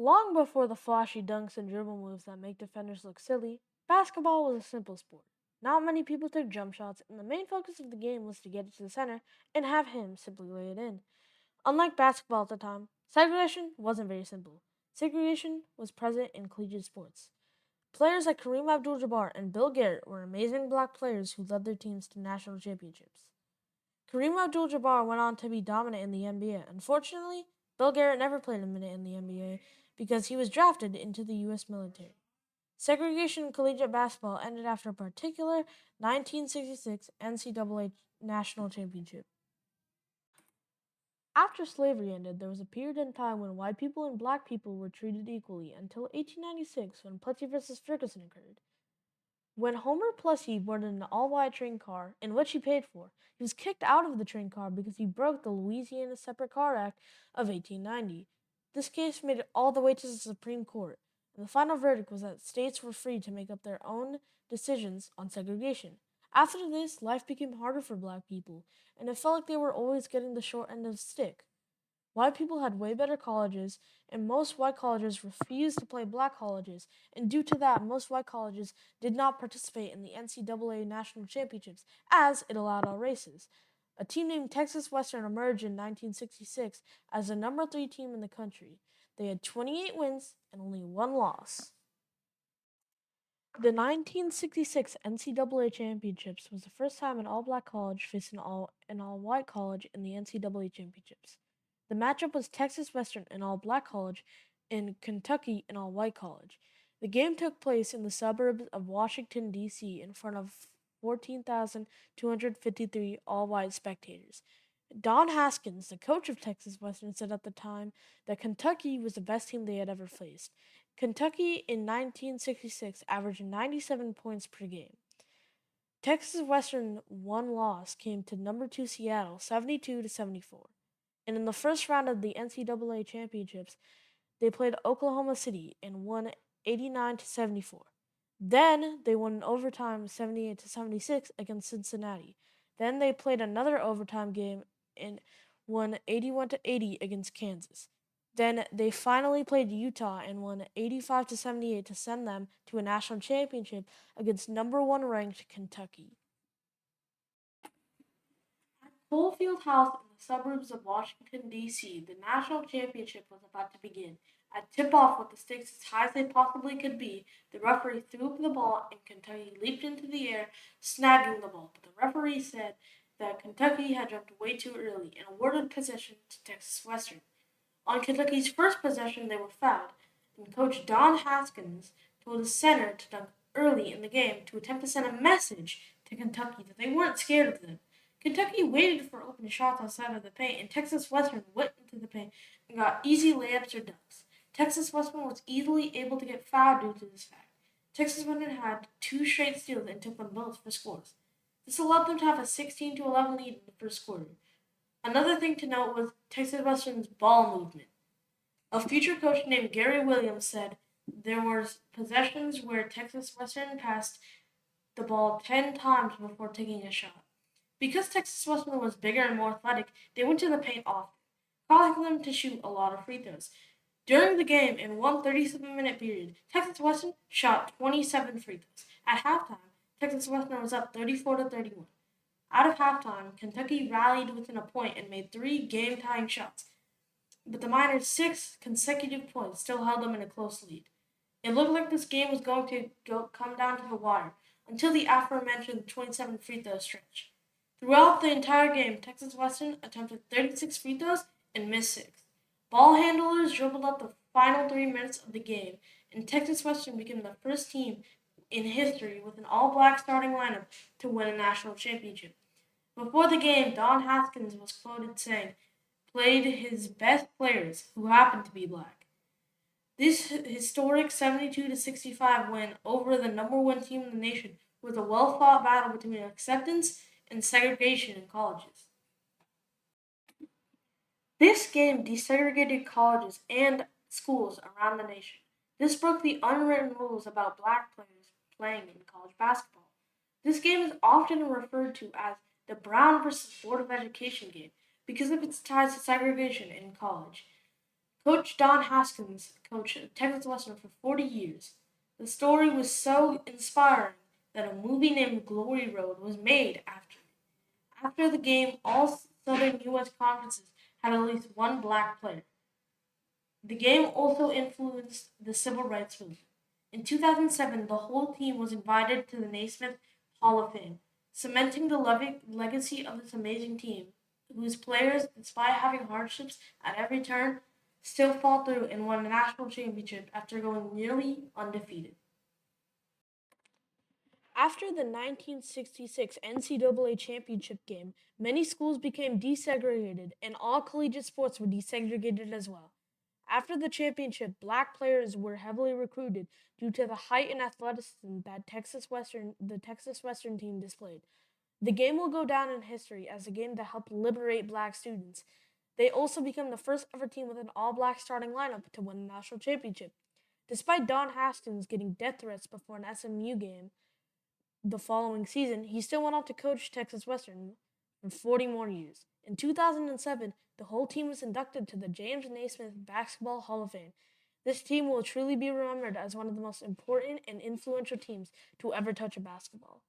Long before the flashy dunks and dribble moves that make defenders look silly, basketball was a simple sport. Not many people took jump shots, and the main focus of the game was to get it to the center and have him simply lay it in. Unlike basketball at the time, segregation wasn't very simple. Segregation was present in collegiate sports. Players like Kareem Abdul-Jabbar and Bill Garrett were amazing black players who led their teams to national championships. Kareem Abdul-Jabbar went on to be dominant in the NBA. Unfortunately, Bill Garrett never played a minute in the NBA because he was drafted into the U.S. military. Segregation in collegiate basketball ended after a particular 1966 NCAA national championship. After slavery ended, there was a period in time when white people and black people were treated equally until 1896 when Plessy versus Ferguson occurred. When Homer Plessy boarded an all-white train car, in which he paid for, he was kicked out of the train car because he broke the Louisiana Separate Car Act of 1890. This case made it all the way to the Supreme Court, and the final verdict was that states were free to make up their own decisions on segregation. After this, life became harder for black people, and it felt like they were always getting the short end of the stick. White people had way better colleges, and most white colleges refused to play black colleges, and due to that, most white colleges did not participate in the NCAA national championships, as it allowed all races. A team named Texas Western emerged in 1966 as the number 3 team in the country. They had 28 wins and only 1 loss. The 1966 NCAA championships was the first time an all-black college faced an all-white college in the NCAA championships. The matchup was Texas Western, an all-black college, and Kentucky, an all-white college. The game took place in the suburbs of Washington, D.C., in front of 14,253 all-white spectators. Don Haskins, the coach of Texas Western, said at the time that Kentucky was the best team they had ever faced. Kentucky in 1966 averaged 97 points per game. Texas Western one loss came to number 2 Seattle, 72 to 74. And in the first round of the NCAA championships, they played Oklahoma City and won 89 to 74. Then they won in overtime 78 to 76 against Cincinnati. Then they played another overtime game and won 81 to 80 against Kansas. Then they finally played Utah and won 85 to 78 to send them to a national championship against number 1 ranked Kentucky. At Coalfield House in the suburbs of Washington, D.C., the national championship was about to begin. At tip-off with the stakes as high as they possibly could be, the referee threw up the ball and Kentucky leaped into the air, snagging the ball. But the referee said that Kentucky had jumped way too early and awarded possession to Texas Western. On Kentucky's first possession, they were fouled, and coach Don Haskins told his center to dunk early in the game to attempt to send a message to Kentucky that they weren't scared of them. Kentucky waited for open shots outside of the paint, and Texas Western went into the paint and got easy layups or dunks. Texas Western was easily able to get fouled due to this fact. Texas Western had 2 straight steals and took them both for scores. This allowed them to have a 16 to 11 lead in the first quarter. Another thing to note was Texas Western's ball movement. A future coach named Gary Williams said there were possessions where Texas Western passed the ball 10 times before taking a shot. Because Texas Western was bigger and more athletic, they went to the paint often, causing them to shoot a lot of free throws. During the game, in one 37-minute period, Texas Western shot 27 free throws. At halftime, Texas Western was up 34 to 31. Out of halftime, Kentucky rallied within a point and made 3 game-tying shots, but the Miners' 6 consecutive points still held them in a close lead. It looked like this game was going to come down to the wire until the aforementioned 27 free throw stretch. Throughout the entire game, Texas Western attempted 36 free throws and missed 6. Ball handlers dribbled up the final 3 minutes of the game, and Texas Western became the first team in history with an all-black starting lineup to win a national championship. Before the game, Don Haskins was quoted saying, "Played his best players, who happened to be black." This historic 72 to 65 win over the number 1 team in the nation was a well-fought battle between acceptance and segregation in colleges. This game desegregated colleges and schools around the nation. This broke the unwritten rules about black players playing in college basketball. This game is often referred to as the Brown versus Board of Education game because of its ties to segregation in college. Coach Don Haskins coached Texas Western for 40 years. The story was so inspiring that a movie named Glory Road was made after it. After the game, all Southern U.S. conferences had at least one black player. The game also influenced the civil rights movement. In 2007, the whole team was invited to the Naismith Hall of Fame, cementing the legacy of this amazing team, whose players, despite having hardships at every turn, still fought through and won a national championship after going nearly undefeated. After the 1966 NCAA championship game, many schools became desegregated and all collegiate sports were desegregated as well. After the championship, black players were heavily recruited due to the height and athleticism that the Texas Western team displayed. The game will go down in history as a game that helped liberate black students. They also became the first ever team with an all-black starting lineup to win the national championship. Despite Don Haskins getting death threats before an SMU game the following season, he still went on to coach Texas Western for 40 more years. In 2007, the whole team was inducted to the James Naismith Basketball Hall of Fame. This team will truly be remembered as one of the most important and influential teams to ever touch a basketball.